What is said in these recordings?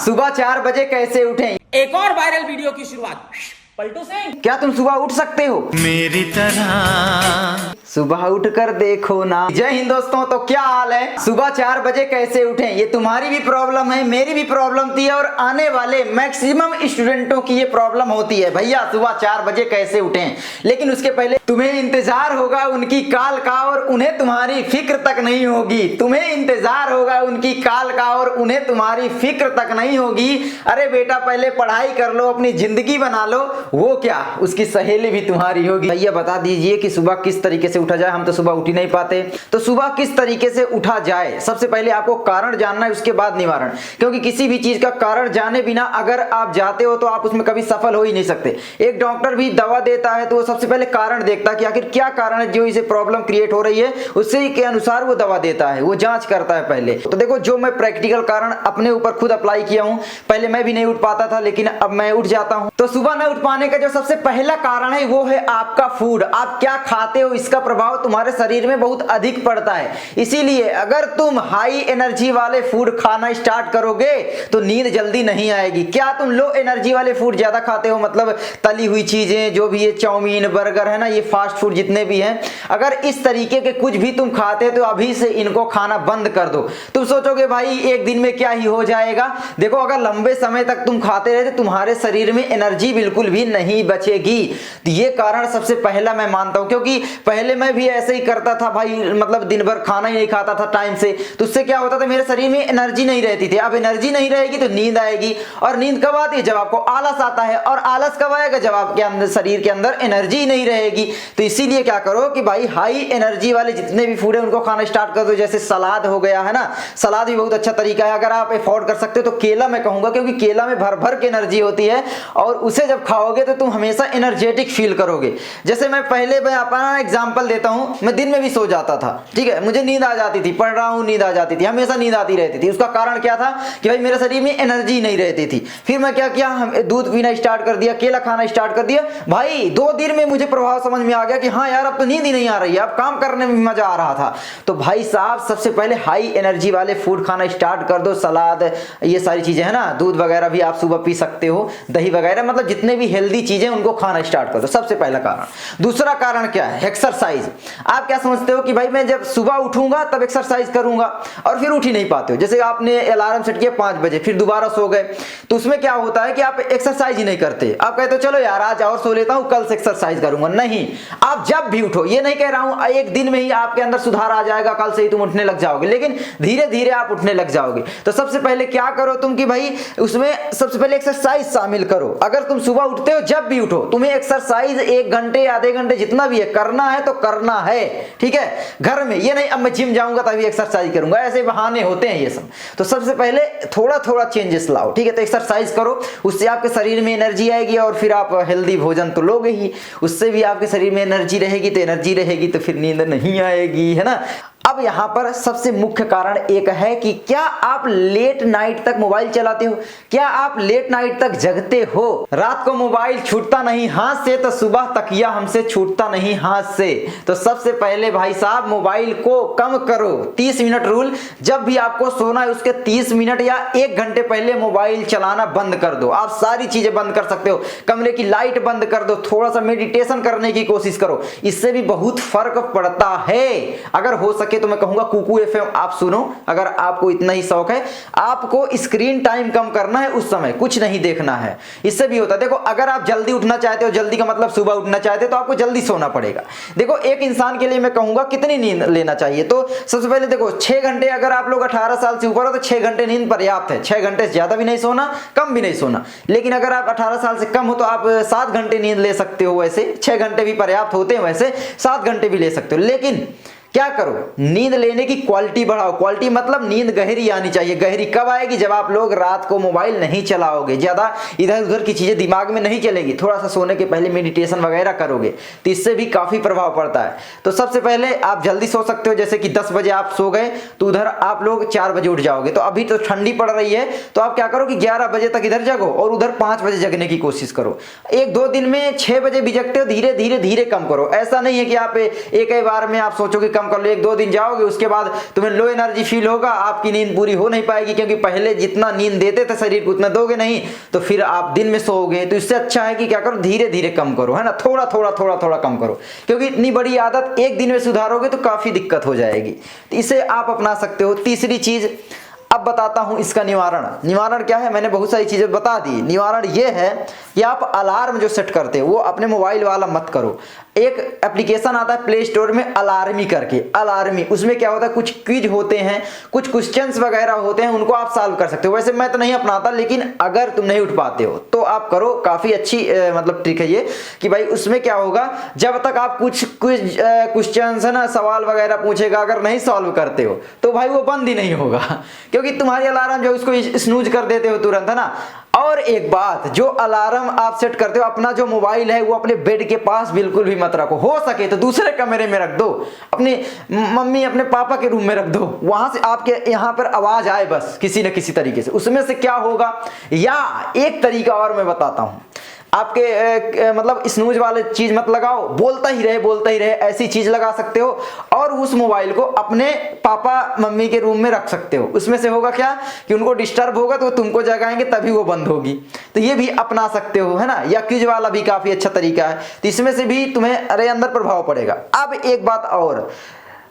सुबह 4 बजे कैसे उठें? एक और वायरल वीडियो की शुरुआत पलटू सिंह। क्या तुम सुबह उठ सकते हो मेरी तरह? सुबह उठकर देखो ना। जय हिंद दोस्तों, तो क्या हाल है? सुबह 4 बजे कैसे उठें? ये तुम्हारी भी प्रॉब्लम है, मेरी भी प्रॉब्लम थी और आने वाले मैक्सिमम स्टूडेंटों की ये प्रॉब्लम होती है। भैया सुबह 4 बजे कैसे उठें? लेकिन उसके पहले तुम्हें इंतजार होगा उनकी कॉल का और उन्हें तुम्हारी फिक्र तक नहीं होगी। तुम्हें इंतजार होगा उनकी कॉल का और उन्हें तुम्हारी फिक्र तक नहीं होगी। अरे बेटा पहले पढ़ाई कर लो, अपनी जिंदगी बना लो, वो क्या उसकी सहेली भी तुम्हारी होगी। भैया बता दीजिए कि सुबह किस तरीके से उठा जाए। हम तो सुबह उठ ही नहीं पाते, तो सुबह किस तरीके से उठा जाए? सबसे पहले आपको कारण जानना है, उसके बाद निवारण। क्योंकि किसी भी चीज का कारण जाने बिना अगर आप जाते हो तो आप उसमें कभी सफल हो ही नहीं सकते। एक डॉक्टर भी दवा देता है तो वो सबसे पहले कारण देखता है कि आखिर क्या कारण है जो इसे प्रॉब्लम क्रिएट हो रही है, उससे के अनुसार वो दवा देता है, वो जांच करता है पहले। तो देखो, जो मैं प्रैक्टिकल कारण अपने ऊपर खुद अप्लाई किया हूं, पहले मैं भी नहीं उठ पाता था लेकिन अब मैं उठ जाता हूं। तो सुबह न उठ पाने का जो सबसे पहला कारण है वो है आपका फूड। आप क्या खाते हो, इसका प्रभाव तुम्हारे शरीर में बहुत अधिक पड़ता है। इसीलिए अगर तुम हाई एनर्जी वाले फूड खाना स्टार्ट करोगे तो नींद जल्दी नहीं आएगी। क्या तुम लो एनर्जी वाले फूड ज्यादा खाते हो, मतलब तली हुई चीजें जो भी ये चाउमीन बर्गर है ना, ये फास्ट फूड जितने भी हैं, अगर इस तरीके के कुछ भी तुम खाते हो तो अभी से इनको खाना बंद कर दो। तुम सोचोगे भाई एक दिन में क्या ही हो जाएगा। देखो, अगर लंबे समय तक तुम खाते रहे तो तुम्हारे शरीर में एनर्जी बिल्कुल भी नहीं बचेगी। तो ये कारण सबसे पहला मैं मानता हूं, क्योंकि पहले मैं भी ऐसे ही करता था भाई, मतलब दिन भर खाना ही नहीं खाता था टाइम से, तो उससे क्या होता था मेरे शरीर में एनर्जी नहीं रहती थी। अब एनर्जी नहीं रहेगी तो नींद आएगी, और नींद कब आती है? जब आपको आलस आता है, और आलस कब आएगा? जब आपके अंदर शरीर के अंदर एनर्जी नहीं रहेगी। तो इसीलिए क्या करो कि भाई हाई एनर्जी वाले जितने भी फूड है उनको खाना स्टार्ट कर दो। जैसे सलाद हो गया है ना, सलाद भी बहुत अच्छा तरीका है। अगर आप अफोर्ड कर सकते हो तो केला मैं कहूंगा, क्योंकि केला में भर भर के एनर्जी होती है और उसे जब खाओगे तो तुम हमेशा एनर्जेटिक फील करोगे। जैसे मैं अपना एग्जांपल देता हूं, मैं दिन में भी सो जाता था, ठीक है, मुझे नींद आ जाती थी, पढ़ रहा हूं नींद आ जाती थी, हमेशा नींद आती रहती थी। उसका कारण क्या था कि भाई मेरे शरीर में एनर्जी नहीं रहती थी। फिर मैं क्या किया, दूध पीना स्टार्ट कर दिया, केला खाना स्टार्ट कर दिया। भाई 2 दिन में मुझे प्रभाव समझ में आ गया कि हाँ यार अब तो नींद ही नहीं आ रही है, अब काम करने में मजा आ रहा था। तो भाई साहब सबसे पहले हाई एनर्जी वाले फूड खाना स्टार्ट कर दो। सलाद, ये सारी चीजें है ना, दूध वगैरह भी आप सुबह पी सकते हो, दही वगैरह, मतलब जितने भी हेल्दी चीजें उनको खाना स्टार्ट कर दो। सबसे पहला कारण। दूसरा कारण क्या है? एक्सरसाइज। आप क्या समझते हो कि भाई मैं जब सुबह उठूंगा तब एक्सरसाइज करूंगा, और फिर उठ ही नहीं पाते हो। जैसे आपने अलार्म सेट किया 5 बजे, फिर दोबारा सो गए, तो उसमें क्या होता है कि आप एक्सरसाइज ही नहीं करते। आप कहते हो चलो यार आज और सो लेता हूं, कल से एक्सरसाइज करूंगा। नहीं, आप जब भी उठो, ये नहीं कह रहा हूं एक दिन में ही आपके अंदर सुधार आ जाएगा, कल से ही तुम उठने लग जाओगे, लेकिन धीरे धीरे आप उठने लग जाओगे। तो सबसे पहले क्या करो तुम कि भाई उसमें सबसे पहले एक्सरसाइज शामिल करो। अगर तुम सुबह उठते हो, जब भी उठो, तुम्हें एक्सरसाइज 1 घंटे आधे घंटे जितना भी है करना है तो करना है, ठीक है, घर में। ये नहीं अब मैं जिम जाऊंगा तभी एक्सरसाइज करूंगा, ऐसे बहाने होते हैं ये सब। तो सबसे पहले थोड़ा थोड़ा चेंजेस लाओ, ठीक है। तो एक्सरसाइज करो, उससे आपके शरीर में एनर्जी आएगी, और फिर आप हेल्दी भोजन तो लोगे ही, उससे भी आपके शरीर में एनर्जी रहेगी। तो एनर्जी रहेगी तो फिर नींद नहीं आएगी, है ना। अब यहां पर सबसे मुख्य कारण एक है कि क्या आप लेट नाइट तक मोबाइल चलाते हो? क्या आप लेट नाइट तक जगते हो? रात को मोबाइल छूटता नहीं हाथ से तो सुबह तकिया हमसे छूटता नहीं हाथ से। तो सबसे पहले भाई साहब मोबाइल को कम करो। 30 मिनट रूल, जब भी आपको सोना है उसके 30 मिनट या 1 घंटे पहले मोबाइल चलाना बंद कर दो। आप सारी चीजें बंद कर सकते हो, कमरे की लाइट बंद कर दो, थोड़ा सा मेडिटेशन करने की कोशिश करो, इससे भी बहुत फर्क पड़ता है। अगर हो सके तो मैं कहूंगा कुकू एफएम आप सुनो, अगर आपको इतना ही शौक है। आपको स्क्रीन टाइम कम करना है, उस समय कुछ नहीं देखना है, इससे भी होता है। देखो, अगर आप जल्दी उठना चाहते हो, जल्दी का मतलब सुबह उठना चाहते हो, तो आपको जल्दी सोना पड़ेगा। देखो, एक इंसान के लिए मैं कहूंगा कितनी नींद लेना चाहिए, तो सबसे पहले देखो 6 घंटे, अगर आप लोग 18 साल से ऊपर हो तो 6 घंटे नींद पर्याप्त है। 6 घंटे से ज्यादा भी नहीं सोना, कम भी नहीं सोना। लेकिन अगर आप 18 साल से कम हो तो आप 7 घंटे नींद ले सकते हो। वैसे 6 घंटे भी पर्याप्त होते हैं, वैसे 7 घंटे भी ले सकते हो। लेकिन क्या करो, नींद लेने की क्वालिटी बढ़ाओ। क्वालिटी मतलब नींद गहरी आनी चाहिए। गहरी कब आएगी? जब आप लोग रात को मोबाइल नहीं चलाओगे, ज्यादा इधर उधर की चीजें दिमाग में नहीं चलेगी, थोड़ा सा सोने के पहले मेडिटेशन वगैरह करोगे, तो इससे भी काफी प्रभाव पड़ता है। तो सबसे पहले आप जल्दी सो सकते हो, जैसे कि 10 बजे आप सो गए तो उधर आप लोग 4 बजे उठ जाओगे। तो अभी तो ठंडी पड़ रही है, तो आप क्या करो कि 11 बजे तक इधर जगो और उधर 5 बजे जगने की कोशिश करो। 1-2 दिन में 6 बजे भी जगते हो, धीरे धीरे धीरे कम करो। ऐसा नहीं है कि आप एक ही बार में आप सोचो कि कम कर लो, 1-2 दिन जाओगे, उसके बाद तुम्हें लो एनर्जी फील होगा, आपकी नींद पूरी हो नहीं पाएगी, क्योंकि पहले जितना नींद देते थे शरीर को उतना दोगे नहीं, तो फिर आप दिन में सोओगे। तो इससे अच्छा है कि क्या करो, धीरे धीरे कम करो, है ना, थोड़ा थोड़ा कम करो, क्योंकि इतनी बड़ी आदत एक दिन में सुधारोगे तो काफी दिक्कत हो जाएगी। तो इसे आप अपना सकते हो। तीसरी चीज अब बताता हूं इसका निवारण क्या है। मैंने बहुत सारी चीजें बता दी। निवारण ये है कि आप अलार्म जो सेट करते हो वो अपने मोबाइल वाला मत करो। एक एप्लीकेशन आता है प्ले स्टोर में अलार्मी करके, अलार्मी, उसमें क्या होता है, कुछ क्विज होते हैं, कुछ क्वेश्चंस वगैरह होते हैं, उनको आप सॉल्व कर सकते हो। वैसे मैं तो नहीं अपनाता, लेकिन अगर तुम नहीं उठ पाते हो तो आप करो, काफी अच्छी मतलब ट्रिक है ये कि भाई उसमें क्या होगा, जब तक आप कुछ क्विज क्वेश्चंस है ना, सवाल वगैरह पूछेगा, अगर नहीं सॉल्व करते हो तो भाई वो बंद ही नहीं होगा, क्योंकि तुम्हारी अलार्म जो उसको स्नूज कर देते हो तुरंत, है ना। और एक बात, जो अलार्म आप सेट करते हो, अपना जो मोबाइल है वो अपने बेड के पास बिल्कुल भी मत रखो। हो सके तो दूसरे कमरे में रख दो, अपनी मम्मी अपने पापा के रूम में रख दो, वहां से आपके यहाँ पर आवाज आए बस किसी न किसी तरीके से। उसमें से क्या होगा, या एक तरीका और मैं बताता हूं, आपके मतलब स्नूज वाले चीज मत लगाओ, बोलता ही रहे, ऐसी चीज लगा सकते हो, और उस मोबाइल को अपने पापा मम्मी के रूम में रख सकते हो। उसमें से होगा क्या कि उनको डिस्टर्ब होगा तो तुमको जगाएंगे, तभी वो बंद होगी। तो ये भी अपना सकते हो, है ना। या क्विज वाला भी काफी अच्छा तरीका है, तो इसमें से भी तुम्हें अंदर प्रभाव पड़ेगा। अब एक बात और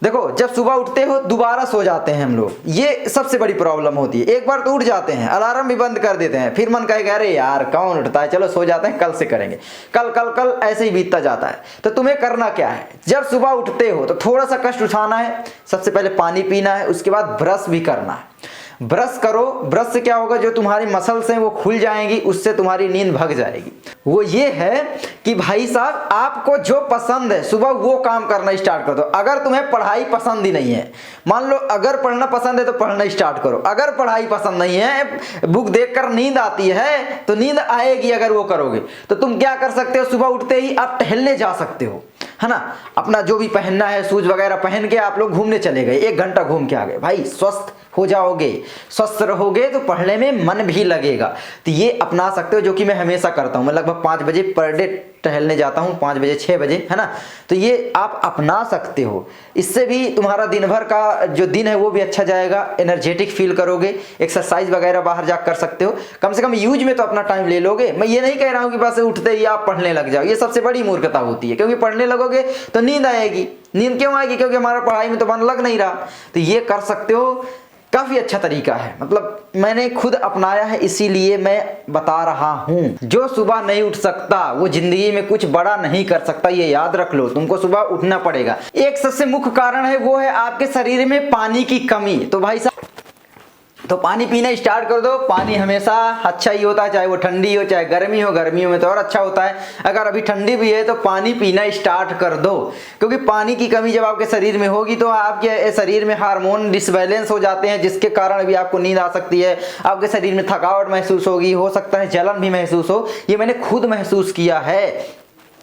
देखो, जब सुबह उठते हो दोबारा सो जाते हैं हम लोग, ये सबसे बड़ी प्रॉब्लम होती है। एक बार तो उठ जाते हैं, अलार्म भी बंद कर देते हैं, फिर मन कहेगा अरे यार कौन उठता है, चलो सो जाते हैं, कल से करेंगे, कल ऐसे ही बीतता जाता है। तो तुम्हें करना क्या है, जब सुबह उठते हो तो थोड़ा सा कष्ट उठाना है। सबसे पहले पानी पीना है, उसके बाद ब्रश भी करना है। ब्रश करो, ब्रश से क्या होगा, जो तुम्हारी मसल्स हैं वो खुल जाएंगी, उससे तुम्हारी नींद भग जाएगी। वो ये है कि भाई साहब आपको जो पसंद है सुबह वो काम करना स्टार्ट कर दो। अगर तुम्हें पढ़ाई पसंद ही नहीं है, मान लो अगर पढ़ना पसंद है तो पढ़ना स्टार्ट करो। अगर पढ़ाई पसंद नहीं है, बुक देखकर नींद आती है तो नींद आएगी अगर वो करोगे। तो तुम क्या कर सकते हो, सुबह उठते ही आप टहलने जा सकते हो, है ना। अपना जो भी पहनना है, शूज वगैरह पहन के आप लोग घूमने चले गए, 1 घंटा घूम के आ गए, भाई स्वस्थ हो जाओगे, स्वस्थ रहोगे तो पढ़ने में मन भी लगेगा। तो ये अपना सकते हो, जो कि मैं हमेशा करता हूँ। मैं लगभग 5 बजे पर डे टहलने जाता हूँ, 5 बजे 6 बजे, है ना। तो ये आप अपना सकते हो, इससे भी तुम्हारा दिन भर का जो दिन है वो भी अच्छा जाएगा, एनर्जेटिक फील करोगे। एक्सरसाइज वगैरह बाहर जा कर सकते हो, कम से कम यूज में तो अपना टाइम ले लोगे। मैं ये नहीं कह रहा हूँ कि बस उठते ही आप पढ़ने लग जाओ, ये सबसे बड़ी मूर्खता होती है, क्योंकि पढ़ने लगोगे तो नींद आएगी। नींद क्यों आएगी, क्योंकि हमारा पढ़ाई में तो मन लग नहीं रहा। तो ये कर सकते हो, काफी अच्छा तरीका है, मतलब मैंने खुद अपनाया है, इसीलिए मैं बता रहा हूं। जो सुबह नहीं उठ सकता वो जिंदगी में कुछ बड़ा नहीं कर सकता, ये याद रख लो। तुमको सुबह उठना पड़ेगा। एक सबसे मुख्य कारण है, वो है आपके शरीर में पानी की कमी। तो भाई साहब, तो पानी पीना स्टार्ट कर दो। पानी हमेशा अच्छा ही होता है, चाहे वो ठंडी हो चाहे गर्मी हो। गर्मियों में तो और अच्छा होता है। अगर अभी ठंडी भी है तो पानी पीना स्टार्ट कर दो, क्योंकि पानी की कमी जब आपके शरीर में होगी तो आपके शरीर में हार्मोन डिसबैलेंस हो जाते हैं, जिसके कारण भी आपको नींद आ सकती है। आपके शरीर में थकावट महसूस होगी, हो सकता है जलन भी महसूस हो। ये मैंने खुद महसूस किया है।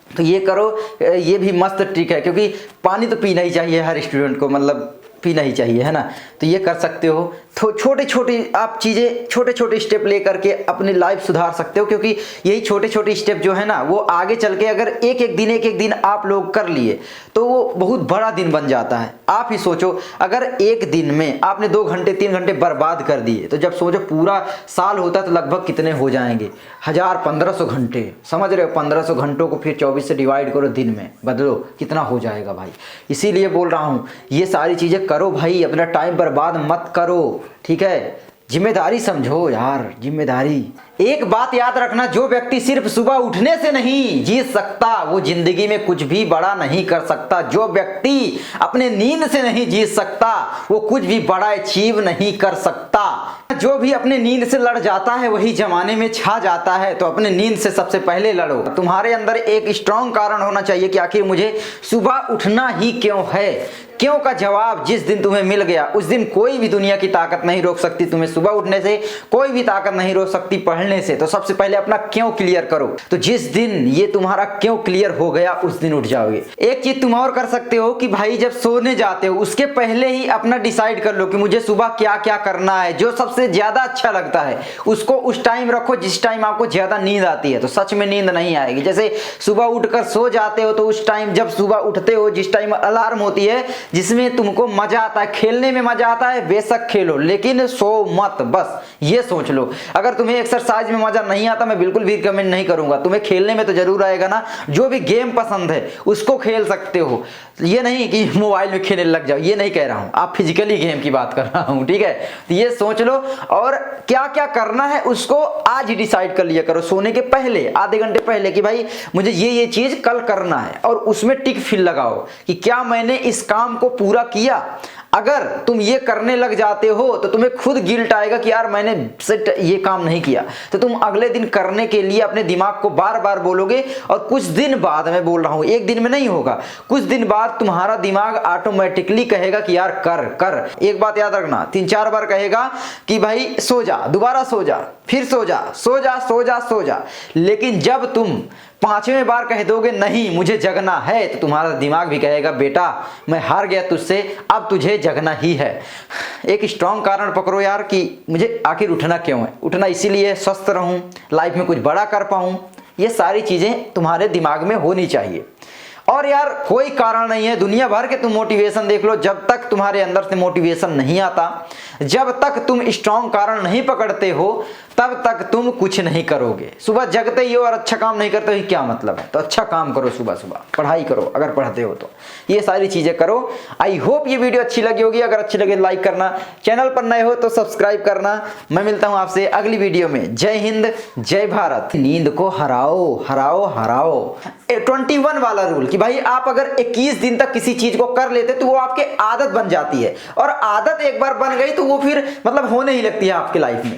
तो ये करो, ये भी मस्त ट्रिक है, क्योंकि पानी तो पीना ही चाहिए हर स्टूडेंट को, मतलब पीना ही चाहिए, है ना। तो ये कर सकते हो। तो छोटे छोटे आप चीज़ें, छोटे छोटे स्टेप लेकर के अपनी लाइफ सुधार सकते हो, क्योंकि यही छोटे छोटे स्टेप जो है ना, वो आगे चल के अगर एक एक दिन आप लोग कर लिए तो वो बहुत बड़ा दिन बन जाता है। आप ही सोचो, अगर एक दिन में आपने 2 घंटे 3 घंटे बर्बाद कर दिए, तो जब सोचो पूरा साल होता तो लगभग कितने हो जाएंगे, 1000-1500 घंटे। समझ रहे हो, 1500 घंटों को फिर 24 से डिवाइड करो, दिन में बदलो, कितना हो जाएगा भाई। इसीलिए बोल रहा हूँ, ये सारी चीज़ें करो भाई, अपना टाइम बर्बाद मत करो, ठीक है। जिम्मेदारी समझो यार, जिम्मेदारी। एक बात याद रखना, जो व्यक्ति सिर्फ सुबह उठने से नहीं जीत सकता वो जिंदगी में कुछ भी बड़ा नहीं कर सकता। जो व्यक्ति अपने नींद से नहीं जीत सकता वो कुछ भी बड़ा अचीव नहीं कर सकता। जो भी अपने नींद से लड़ जाता है वही जमाने में छा जाता है। तो अपने नींद से सबसे पहले लड़ो। तुम्हारे अंदर एक स्ट्रॉन्ग कारण होना चाहिए कि आखिर मुझे सुबह उठना ही क्यों है। क्यों का जवाब जिस दिन तुम्हें मिल गया, उस दिन कोई भी दुनिया की ताकत नहीं रोक सकती तुम्हें सुबह उठने से, कोई भी ताकत नहीं रोक सकती पढ़ने से। तो सबसे पहले अपना क्यों क्लियर करो। तो जिस दिन ये तुम्हारा क्यों क्लियर हो गया उस दिन उठ जाओगे। एक चीज तुम और कर सकते हो कि भाई जब सोने जाते हो उसके पहले ही अपना डिसाइड कर लो कि मुझे सुबह क्या क्या करना है। जो सबसे सबसे ज्यादा अच्छा लगता है उसको उस टाइम रखो जिस टाइम आपको ज्यादा नींद आती है, तो सच में नींद नहीं आएगी। जैसे सुबह उठकर सो जाते हो तो उस टाइम जब सुबह उठते हो जिस टाइम अलार्म होती है जिसमें तुमको मजा आता है, खेलने में मजा आता है, बेशक खेलो लेकिन सो मत, बस ये सोच लो। अगर तुम्हें एक्सरसाइज में मजा नहीं आता मैं बिल्कुल भी रिकमेंड नहीं करूंगा, तुम्हें खेलने में तो जरूर आएगा ना। जो भी गेम पसंद है उसको खेल सकते हो, ये नहीं कि मोबाइल में खेलने लग जाओ, ये नहीं कह रहा हूं, आप फिजिकली गेम की बात कर रहा हूं, ठीक है। तो ये सोच लो और क्या क्या करना है उसको आज ही डिसाइड कर लिया करो सोने के पहले, आधे घंटे पहले, कि भाई मुझे ये चीज कल करना है, और उसमें टिक फिल लगाओ कि क्या मैंने इस काम को पूरा किया। अगर तुम ये करने लग जाते हो तो तुम्हें खुद गिल्ट आएगा कि यार मैंने ये काम नहीं किया, तो तुम अगले दिन करने के लिए अपने दिमाग को बार बार बोलोगे, और कुछ दिन बाद, मैं बोल रहा हूं एक दिन में नहीं होगा, कुछ दिन बाद तुम्हारा दिमाग ऑटोमेटिकली कहेगा कि यार कर कर। एक बात याद रखना, 3-4 बार कहेगा कि भाई सो जा, दोबारा सो जा, फिर सो जा, सो जा, सो जा, सो जा। लेकिन जब तुम 5वें बार कह दोगे नहीं मुझे जगना है, तो तुम्हारा दिमाग भी कहेगा बेटा मैं हार गया तुझसे, अब तुझे जगना ही है। एक स्ट्रॉन्ग कारण पकड़ो यार कि मुझे आखिर उठना क्यों है। उठना इसीलिए स्वस्थ रहूं, लाइफ में कुछ बड़ा कर पाऊं, ये सारी चीजें तुम्हारे दिमाग में होनी चाहिए। और यार कोई कारण नहीं है, दुनिया भर के तुम मोटिवेशन देख लो, जब तक तुम्हारे अंदर से मोटिवेशन नहीं आता, जब तक तुम स्ट्रॉन्ग कारण नहीं पकड़ते हो, तब तक तुम कुछ नहीं करोगे। सुबह जगते ही हो और अच्छा काम नहीं करते हो, क्या मतलब है। तो अच्छा काम करो, सुबह सुबह पढ़ाई करो, अगर पढ़ते हो तो ये सारी चीजें करो। आई होप ये वीडियो अच्छी लगी होगी, अगर अच्छी लगे लाइक करना, चैनल पर नए हो तो सब्सक्राइब करना। मैं मिलता हूं आपसे अगली वीडियो में। जय हिंद, जय भारत। नींद को हराओ हराओ हराओ। 21 वाला रूल कि भाई आप अगर 21 दिन तक किसी चीज को कर लेते तो वो आपके आदत बन जाती है, और आदत एक बार बन गई तो वो फिर मतलब होने ही लगती है आपकी लाइफ में।